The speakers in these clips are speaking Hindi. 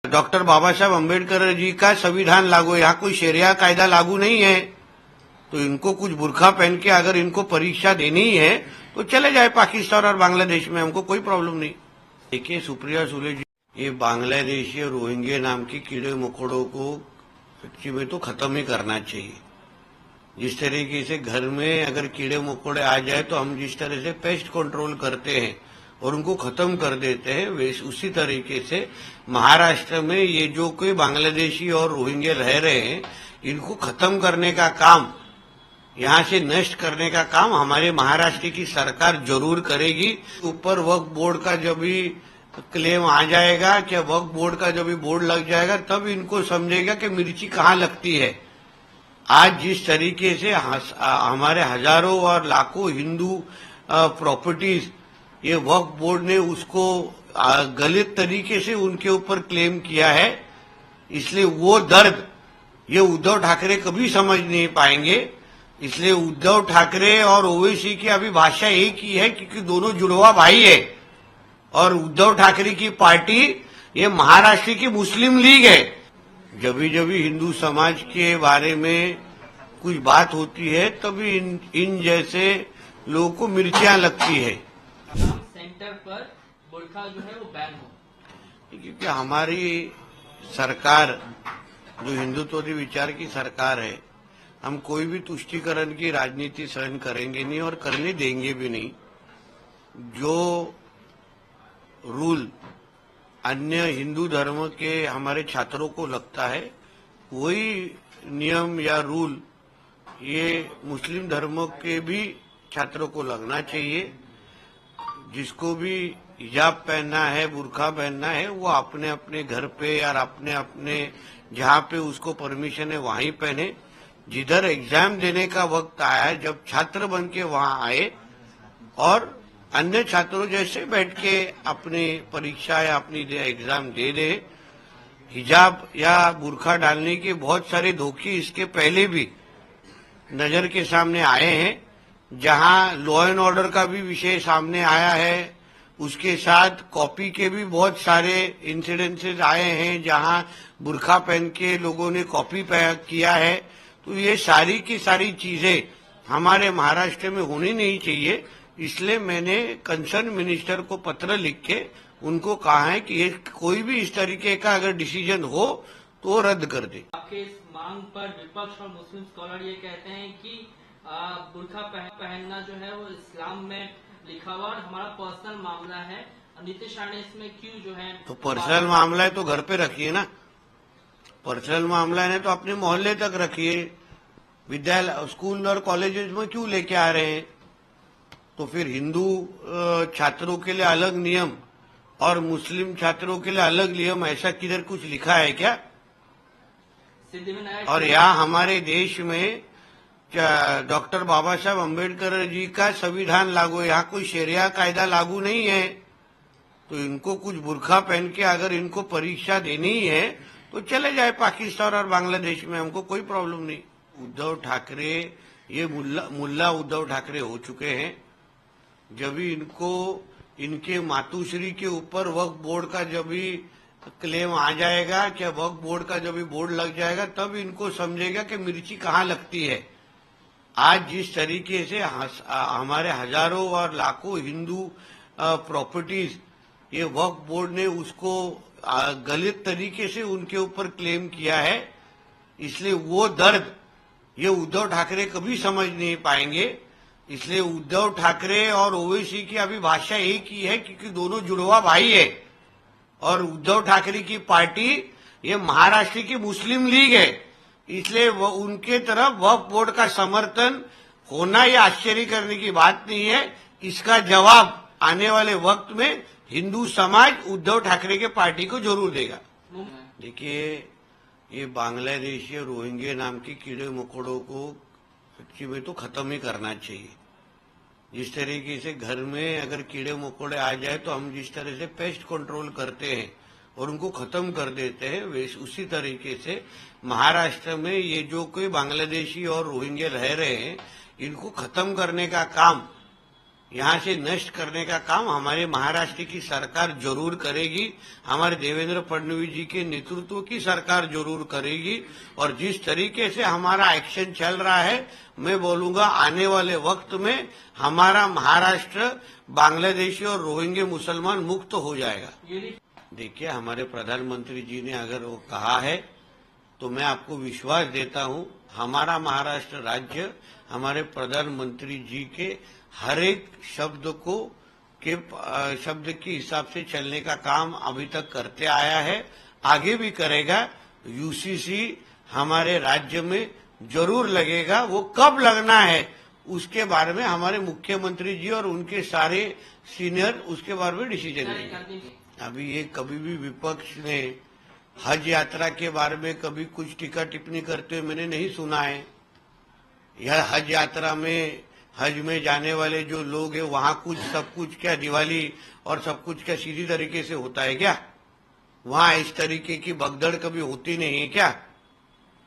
डॉक्टर बाबा साहब अम्बेडकर जी का संविधान लागू है, यहाँ कोई शरिया कायदा लागू नहीं है। तो इनको कुछ बुर्खा पहन के अगर इनको परीक्षा देनी है तो चले जाए पाकिस्तान और बांग्लादेश में, हमको कोई प्रॉब्लम नहीं। देखिए सुप्रिया सुले जी, ये बांग्लादेशी और रोहिंग्या नाम के कीड़े मकोड़ों को सच्ची में तो खत्म ही करना चाहिए। जिस तरीके से घर में अगर कीड़े मकोड़े आ जाए तो हम जिस तरह से पेस्ट कंट्रोल करते हैं और उनको खत्म कर देते हैं, वैसे उसी तरीके से महाराष्ट्र में ये जो कोई बांग्लादेशी और रोहिंग्या रह रहे हैं इनको खत्म करने का काम, यहाँ से नष्ट करने का काम हमारे महाराष्ट्र की सरकार जरूर करेगी। ऊपर वक्फ बोर्ड का जब भी क्लेम आ जाएगा, क्या वक्फ बोर्ड का जब भी बोर्ड लग जाएगा, तब इनको समझेगा कि मिर्ची कहाँ लगती है। आज जिस तरीके से हमारे हजारों और लाखों हिंदू प्रॉपर्टीज ये वक्फ बोर्ड ने उसको गलत तरीके से उनके ऊपर क्लेम किया है, इसलिए वो दर्द ये उद्धव ठाकरे कभी समझ नहीं पाएंगे। इसलिए उद्धव ठाकरे और ओवैसी की अभी भाषा एक ही है, क्योंकि दोनों जुड़वा भाई है। और उद्धव ठाकरे की पार्टी ये महाराष्ट्र की मुस्लिम लीग है। जब भी हिंदू समाज के बारे में कुछ बात होती है तभी इन जैसे लोगों को मिर्चियां लगती है। सेंटर पर बुर्का जो है वो बैन हो, क्योंकि हमारी सरकार जो हिंदुत्ववादी विचार की सरकार है, हम कोई भी तुष्टीकरण की राजनीति सहन करेंगे नहीं और करने देंगे भी नहीं। जो रूल अन्य हिंदू धर्म के हमारे छात्रों को लगता है वही नियम या रूल ये मुस्लिम धर्म के भी छात्रों को लगना चाहिए। जिसको भी हिजाब पहनना है, बुर्का पहनना है, वो अपने अपने घर पे या अपने अपने जहाँ पे उसको परमिशन है वहीं पहने। जिधर एग्जाम देने का वक्त आया है, जब छात्र बन के वहां आए और अन्य छात्रों जैसे बैठ के अपनी परीक्षा या अपनी एग्जाम दे दे। हिजाब या बुर्का डालने के बहुत सारे धोखे इसके पहले भी नजर के सामने आए हैं, जहां लॉ एंड ऑर्डर का भी विषय सामने आया है। उसके साथ कॉपी के भी बहुत सारे इंसिडेंसेस आए हैं जहां बुर्का पहन के लोगों ने कॉपी किया है। तो ये सारी की सारी चीजें हमारे महाराष्ट्र में होनी नहीं चाहिए। इसलिए मैंने कंसर्न मिनिस्टर को पत्र लिख के उनको कहा है कि ये कोई भी इस तरीके का अगर डिसीजन हो तो रद्द कर दे। आपके इस मांग पर विपक्ष और मुस्लिम स्कॉलर ये कहते हैं कि बुर्का पहनना जो है वो इस्लाम में लिखा हुआ और हमारा पर्सनल मामला है। नीतीश राणे इसमें क्यों जो है, तो पर्सनल मामला है तो घर पे रखिए ना। पर्सनल मामला है तो अपने मोहल्ले तक रखिए। विद्यालय, स्कूल और कॉलेजेस में क्यों लेके आ रहे हैं? तो फिर हिंदू छात्रों के लिए अलग नियम और मुस्लिम छात्रों के लिए अलग नियम, ऐसा किधर कुछ लिखा है क्या? और यहाँ हमारे देश में डॉक्टर बाबा साहब अम्बेडकर जी का संविधान लागू है, यहाँ कोई शरिया कायदा लागू नहीं है। तो इनको कुछ बुर्खा पहन के अगर इनको परीक्षा देनी है तो चले जाए पाकिस्तान और बांग्लादेश में, हमको कोई प्रॉब्लम नहीं। उद्धव ठाकरे ये मुल्ला उद्धव ठाकरे हो चुके हैं। जब भी इनको इनके मातुश्री के ऊपर वक्फ बोर्ड का जब भी क्लेम आ जाएगा, क्या वक्फ बोर्ड का जब भी बोर्ड लग जाएगा, तब इनको समझेगा कि मिर्ची कहाँ लगती है। आज जिस तरीके से हमारे हजारों और लाखों हिंदू प्रॉपर्टीज ये वक्फ बोर्ड ने उसको गलत तरीके से उनके ऊपर क्लेम किया है, इसलिए वो दर्द ये उद्धव ठाकरे कभी समझ नहीं पाएंगे। इसलिए उद्धव ठाकरे और ओवैसी की अभी भाषा एक ही है, क्योंकि दोनों जुड़वा भाई है। और उद्धव ठाकरे की पार्टी ये महाराष्ट्र की मुस्लिम लीग है, इसलिए उनके तरफ वक्फ बोर्ड का समर्थन होना ये आश्चर्य करने की बात नहीं है। इसका जवाब आने वाले वक्त में हिंदू समाज उद्धव ठाकरे के पार्टी को जरूर देगा। देखिए ये बांग्लादेशी और रोहिंग्या नाम के कीड़े मकोड़ों को सच्ची में तो खत्म ही करना चाहिए। जिस तरीके से घर में अगर कीड़े मकोड़े आ जाए तो हम जिस तरह से पेस्ट कंट्रोल करते हैं और उनको खत्म कर देते हैं, वैसे उसी तरीके से महाराष्ट्र में ये जो कोई बांग्लादेशी और रोहिंग्या रह रहे हैं इनको खत्म करने का काम यहाँ से नष्ट करने का काम हमारे महाराष्ट्र की सरकार जरूर करेगी, हमारे देवेंद्र फडणवीस जी के नेतृत्व की सरकार जरूर करेगी। और जिस तरीके से हमारा एक्शन चल रहा है, मैं बोलूंगा आने वाले वक्त में हमारा महाराष्ट्र बांग्लादेशी और रोहिंग्या मुसलमान मुक्त हो जाएगा। देखिए, हमारे प्रधानमंत्री जी ने अगर वो कहा है तो मैं आपको विश्वास देता हूं, हमारा महाराष्ट्र राज्य हमारे प्रधानमंत्री जी के हर एक शब्द के हिसाब से चलने का काम अभी तक करते आया है, आगे भी करेगा। यूसीसी हमारे राज्य में जरूर लगेगा, वो कब लगना है उसके बारे में हमारे मुख्यमंत्री जी और उनके सारे सीनियर उसके बारे में डिसीजन लेंगे। अभी ये कभी भी विपक्ष ने हज यात्रा के बारे में कभी कुछ टीका टिप्पणी करते हुए मैंने नहीं सुना है। यह हज यात्रा में, हज में जाने वाले जो लोग हैं वहां कुछ सब कुछ क्या दिवाली और सब कुछ क्या सीधी तरीके से होता है क्या? वहां इस तरीके की भगदड़ कभी होती नहीं है क्या?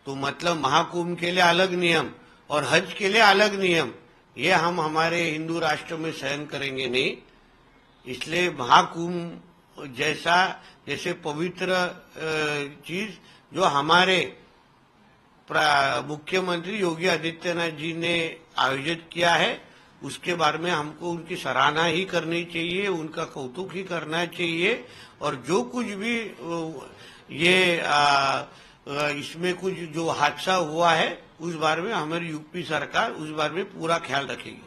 तो मतलब महाकुंभ के लिए अलग नियम और हज के लिए अलग नियम, ये हम हमारे हिंदू राष्ट्र में सहन करेंगे नहीं। इसलिए महाकुंभ जैसे पवित्र चीज जो हमारे मुख्यमंत्री योगी आदित्यनाथ जी ने आयोजित किया है, उसके बारे में हमको उनकी सराहना ही करनी चाहिए, उनका कौतुक ही करना चाहिए। और जो कुछ भी ये इसमें कुछ जो हादसा हुआ है उस बारे में हमारी यूपी सरकार उस बारे में पूरा ख्याल रखेगी।